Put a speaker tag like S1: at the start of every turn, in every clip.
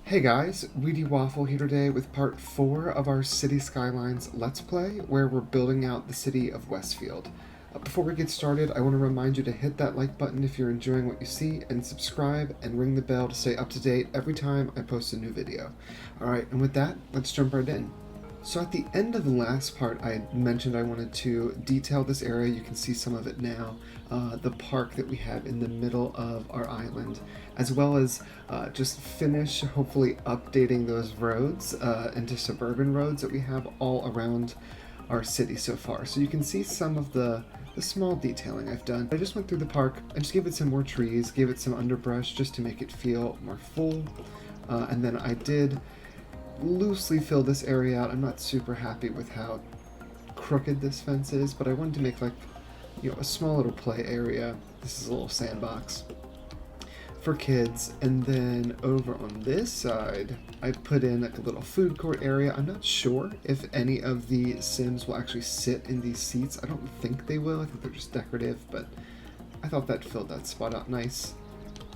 S1: Hey guys, WheatyWaffle here today with part 4 of our Cities Skylines Let's Play, where we're building out the City of Westfield. Before we get started, I want to remind you to hit that like button if you're enjoying what you see, and subscribe and ring the bell to stay up to date every time I post a new video. Alright, and with that, let's jump right in. So at the end of the last part, I mentioned I wanted to detail this area. You can see some of it now. The park that we have in the middle of our island, as well as just finish hopefully updating those roads into suburban roads that we have all around our city so far. So you can see some of the small detailing I've done. I just went through the park. I just gave it some more trees, gave it some underbrush just to make it feel more full. And then I did loosely fill this area out. I'm not super happy with how crooked this fence is, but I wanted to make like, a small little play area. This is a little sandbox for kids. And then over on this side, I put in like a little food court area. I'm not sure if any of the Sims will actually sit in these seats. I don't think they will. I think they're just decorative, but I thought that filled that spot out nice.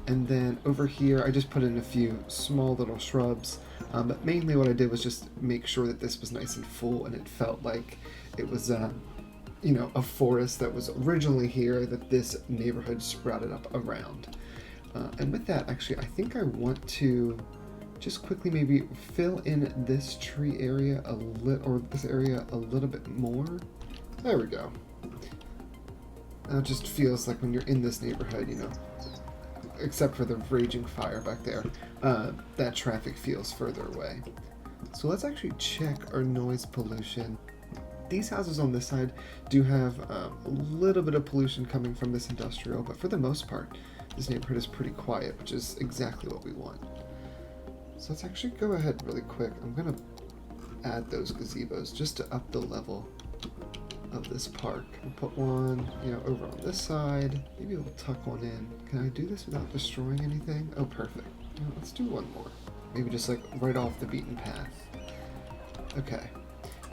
S1: And then over here, I just put in a few small little shrubs. But mainly what I did was just make sure that this was nice and full, and it felt like it was, a forest that was originally here that this neighborhood sprouted up around. And with that, actually, I think I want to just quickly maybe fill in this tree area or this area a little bit more. There we go. It just feels like when you're in this neighborhood, except for the raging fire back there, that traffic feels further away. So let's actually check our noise pollution. These houses on this side do have a little bit of pollution coming from this industrial, but for the most part, this neighborhood is pretty quiet, which is exactly what we want. So let's actually go ahead really quick. I'm going to add those gazebos just to up the level of this park. We'll put one, over on this side. Maybe we'll tuck one in. Can I do this without destroying anything? Oh, perfect. Let's do one more. Maybe just like right off the beaten path. Okay.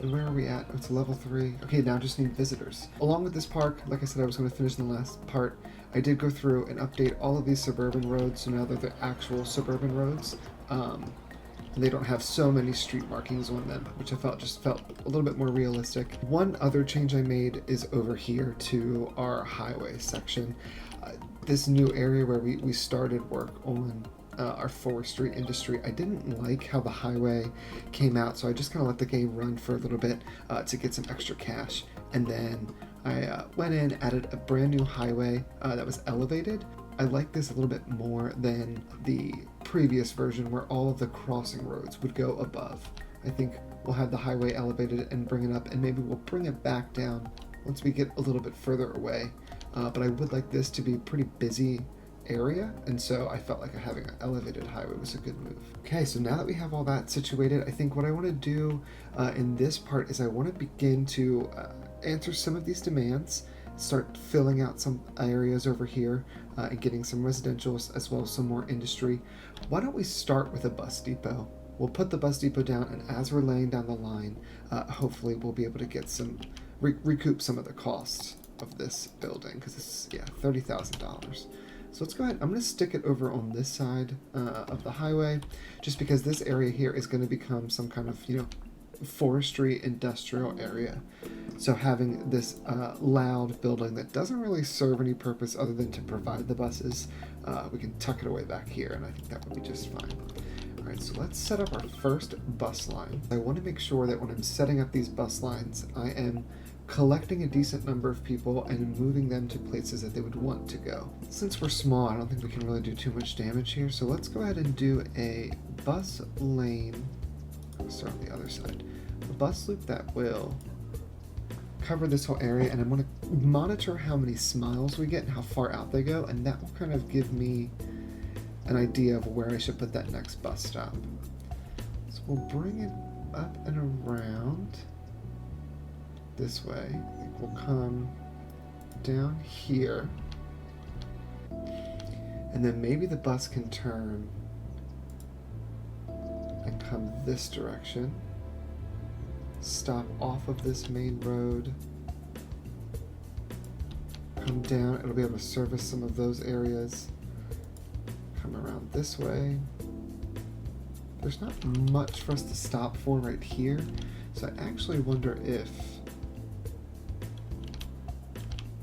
S1: And where are we at? Oh, it's level 3. Okay, now just need visitors. Along with this park, like I said, I was going to finish in the last part. I did go through and update all of these suburban roads, so now they're the actual suburban roads. And they don't have so many street markings on them, which I felt a little bit more realistic. One other change I made is over here to our highway section. This new area where we started work on our forestry industry, I didn't like how the highway came out, so I just kind of let the game run for a little bit to get some extra cash. And then I went in, added a brand new highway that was elevated. I like this a little bit more than the previous version where all of the crossing roads would go above. I think we'll have the highway elevated and bring it up, and maybe we'll bring it back down once we get a little bit further away. But I would like this to be a pretty busy area, and so I felt like having an elevated highway was a good move. Okay, so now that we have all that situated, I think what I want to do in this part is I want to begin to answer some of these demands, start filling out some areas over here and getting some residentials as well as some more industry. Why don't we start with a bus depot? We'll put the bus depot down, and as we're laying down the line, hopefully we'll be able to get some recoup some of the costs of this building, because it's $30,000. So let's go ahead. I'm going to stick it over on this side of the highway, just because this area here is going to become some kind of forestry industrial area. So having this loud building that doesn't really serve any purpose other than to provide the buses, we can tuck it away back here, and I think that would be just fine. All right, so let's set up our first bus line. I want to make sure that when I'm setting up these bus lines, I am collecting a decent number of people and moving them to places that they would want to go. Since we're small, I don't think we can really do too much damage here, so let's go ahead and do a bus lane. Let's start on the other side. A bus loop that will cover this whole area, and I'm going to monitor how many smiles we get and how far out they go, and that will kind of give me an idea of where I should put that next bus stop. So we'll bring it up and around this way. I think we'll come down here, and then maybe the bus can turn and come this direction, stop off of this main road, come down. It'll be able to service some of those areas, come around this way, there's not much for us to stop for right here. So I actually wonder if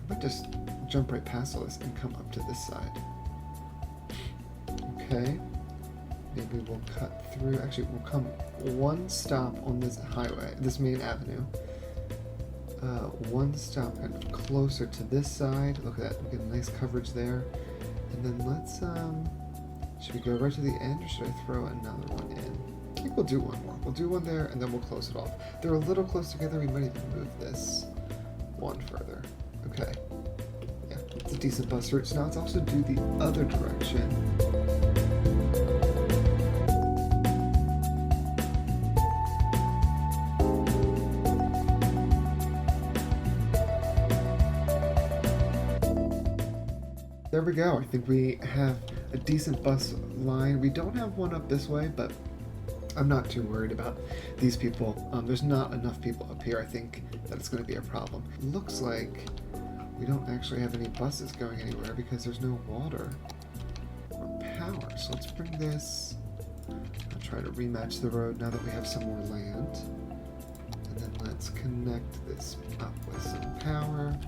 S1: I might just jump right past all this and come up to this side. Okay. Maybe we'll cut through. Actually, we'll come one stop on this highway, this main avenue. One stop kind of closer to this side. Look at that. We get a nice coverage there. And then let's, should we go right to the end or should I throw another one in? I think we'll do one more. We'll do one there and then we'll close it off. They're a little close together. We might even move this one further. Okay. Yeah, it's a decent bus route. So now let's also do the other direction. There we go. I think we have a decent bus line. We don't have one up this way, but I'm not too worried about these people. There's not enough people up here, I think, that it's going to be a problem. Looks like we don't actually have any buses going anywhere because there's no water or power. So let's bring this. I'll try to rematch the road now that we have some more land. And then let's connect this up with some power.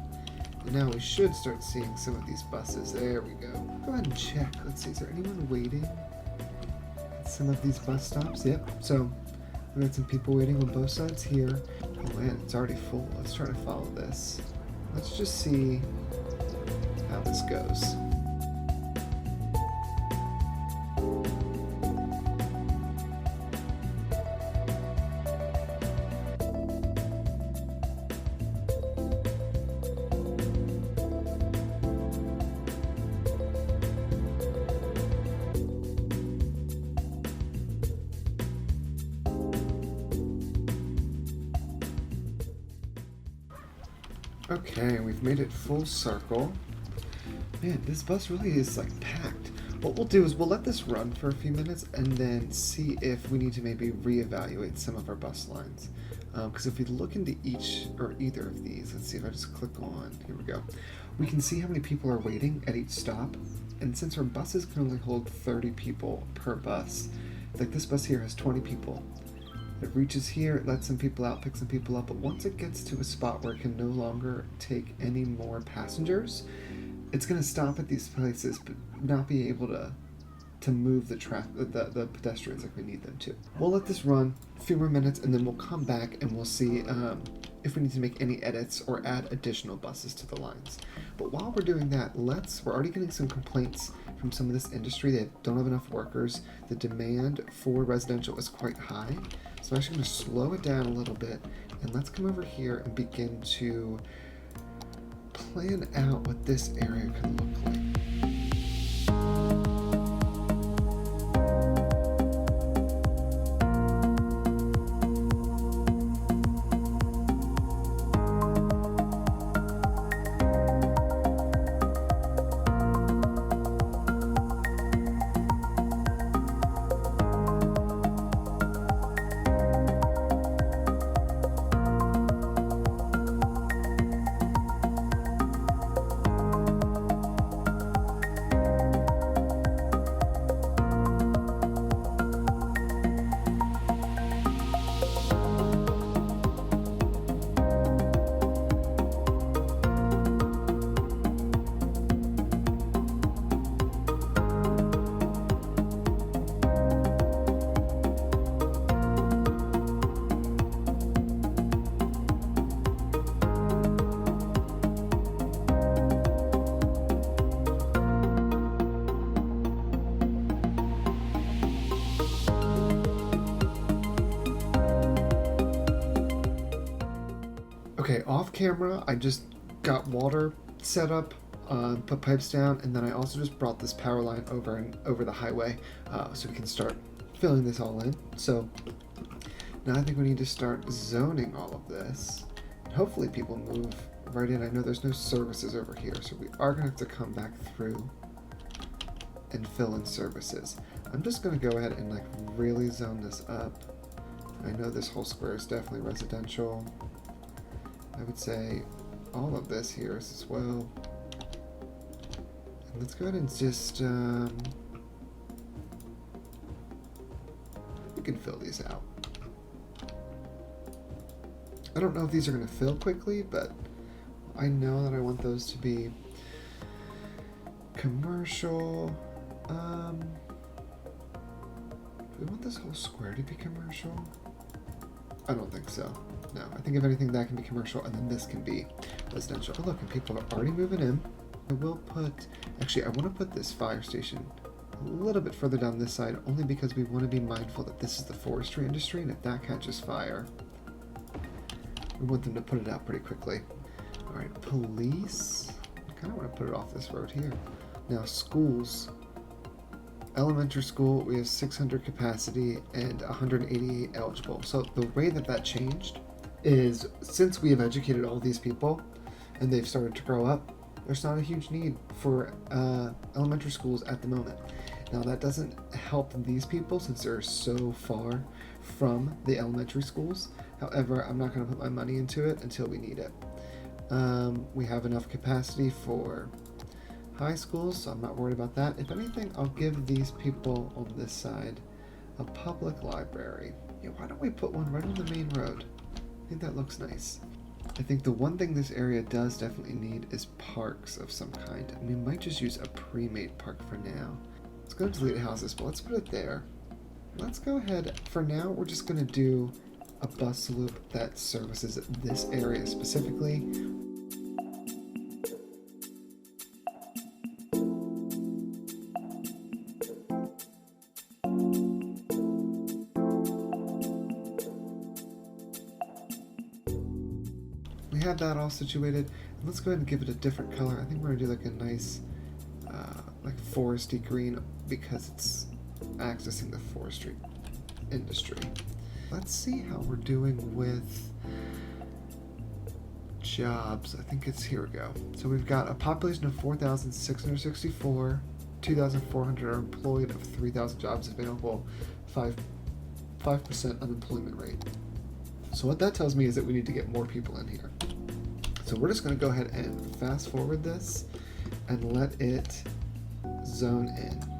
S1: And now we should start seeing some of these buses. There we go. Go ahead and check. Let's see, is there anyone waiting at some of these bus stops? Yep. So we got some people waiting on both sides here. Oh man, it's already full. Let's try to follow this. Let's just see how this goes. Okay, we've made it full circle. Man, this bus really is like packed. What we'll do is we'll let this run for a few minutes and then see if we need to maybe reevaluate some of our bus lines. Because if we look into each or either of these, let's see if I just click on, here we go. We can see how many people are waiting at each stop. And since our buses can only hold 30 people per bus, like this bus here has 20 people. It reaches here, it lets some people out, picks some people up, but once it gets to a spot where it can no longer take any more passengers, it's going to stop at these places but not be able to move the pedestrians like we need them to. We'll let this run a few more minutes and then we'll come back and we'll see if we need to make any edits or add additional buses to the lines. But while we're doing that, we're already getting some complaints from some of this industry. They don't have enough workers. The demand for residential is quite high. So I'm actually going to slow it down a little bit and let's come over here and begin to plan out what this area could look like. Okay, off camera, I just got water set up, put pipes down, and then I also just brought this power line over the highway so we can start filling this all in. So now I think we need to start zoning all of this. Hopefully people move right in. I know there's no services over here, so we are going to have to come back through and fill in services. I'm just going to go ahead and like really zone this up. I know this whole square is definitely residential. I would say all of this here is as well. And let's go ahead and just we can fill these out. I don't know if these are going to fill quickly, but I know that I want those to be commercial. Do we want this whole square to be commercial? I don't think so. No, I think if anything that can be commercial, and then this can be residential. Oh, look, and people are already moving in. I will put, actually I want to put this fire station a little bit further down this side, only because we want to be mindful that this is the forestry industry, and if that catches fire, we want them to put it out pretty quickly. All right, police. I kind of want to put it off this road here. Now, schools. Elementary school, we have 600 capacity and 188 eligible. So the way that that changed is, since we have educated all these people and they've started to grow up, there's not a huge need for elementary schools at the moment. Now, that doesn't help these people since they're so far from the elementary schools. However, I'm not going to put my money into it until we need it. We have enough capacity for high schools, so I'm not worried about that. If anything, I'll give these people on this side a public library. Yeah, why don't we put one right on the main road? I think that looks nice. I think the one thing this area does definitely need is parks of some kind. And we might just use a pre-made park for now. Let's go to delete houses, but let's put it there. Let's go ahead. For now, we're just going to do a bus loop that services this area specifically. We have that all situated. And let's go ahead and give it a different color. I think we're going to do like a nice like foresty green because it's accessing the forestry industry. Let's see how we're doing with jobs. I think it's, here we go. So we've got a population of 4,664, 2,400 are employed, of 3,000 jobs available, 5% unemployment rate. So what that tells me is that we need to get more people in here. So we're just going to go ahead and fast forward this and let it zone in.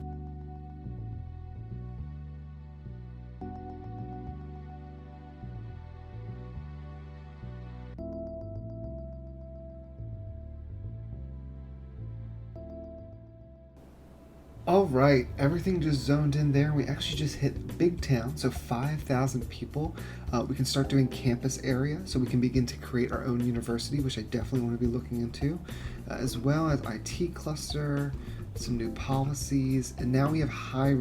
S1: All right, everything just zoned in there. We actually just hit big town, so 5,000 people. We can start doing campus area, so we can begin to create our own university, which I definitely want to be looking into, as well as IT cluster, some new policies, and now we have high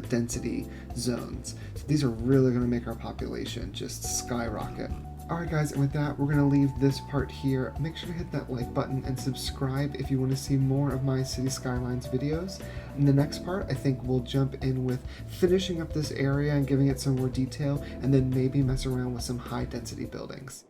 S1: density zones. So these are really going to make our population just skyrocket. Alright guys, and with that, we're going to leave this part here. Make sure to hit that like button and subscribe if you want to see more of my City Skylines videos. In the next part, I think we'll jump in with finishing up this area and giving it some more detail, and then maybe mess around with some high density buildings.